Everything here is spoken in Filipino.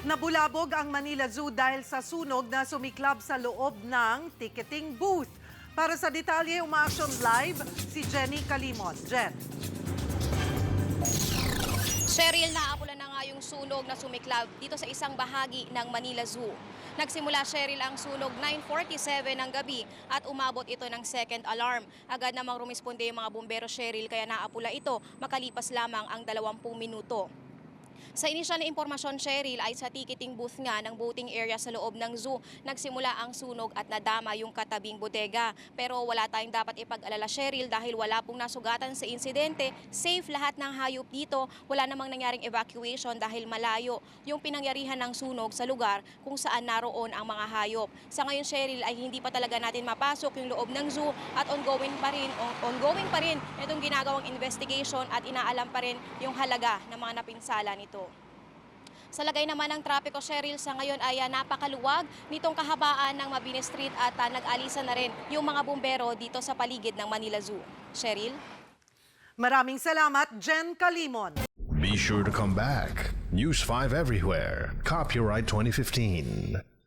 Nabulabog ang Manila Zoo dahil sa sunog na sumiklab sa loob ng ticketing booth. Para sa detalye, umaaksyon live si Jenny Calimon. Jen. Cheryl, naapula na nga yung sunog na sumiklab dito sa isang bahagi ng Manila Zoo. Nagsimula, Cheryl, ang sunog 9:47 ng gabi at umabot ito ng second alarm. Agad namang rumisponde yung mga bumbero, Cheryl, kaya naapula ito makalipas lamang ang 20 minuto. Sa inisyal na impormasyon, Cheryl, ay sa ticketing booth nga ng boating area sa loob ng zoo, nagsimula ang sunog at nadama yung katabing bodega. Pero wala tayong dapat ipag-alala, Cheryl, dahil wala pong nasugatan sa insidente. Safe lahat ng hayop dito. Wala namang nangyaring evacuation dahil malayo yung pinangyarihan ng sunog sa lugar kung saan naroon ang mga hayop. Sa ngayon, Cheryl, ay hindi pa talaga natin mapasok yung loob ng zoo at ongoing pa rin itong ginagawang investigation at inaalam pa rin yung halaga ng mga napinsala nito. Sa lagay naman ng trapiko, Cheryl, sa ngayon ay napakaluwag nitong kahabaan ng Mabini Street at nag-alisan na rin yung mga bumbero dito sa paligid ng Manila Zoo. Cheryl? Maraming salamat, Jen Calimon. Be sure to come back. News 5 everywhere. Copyright 2015.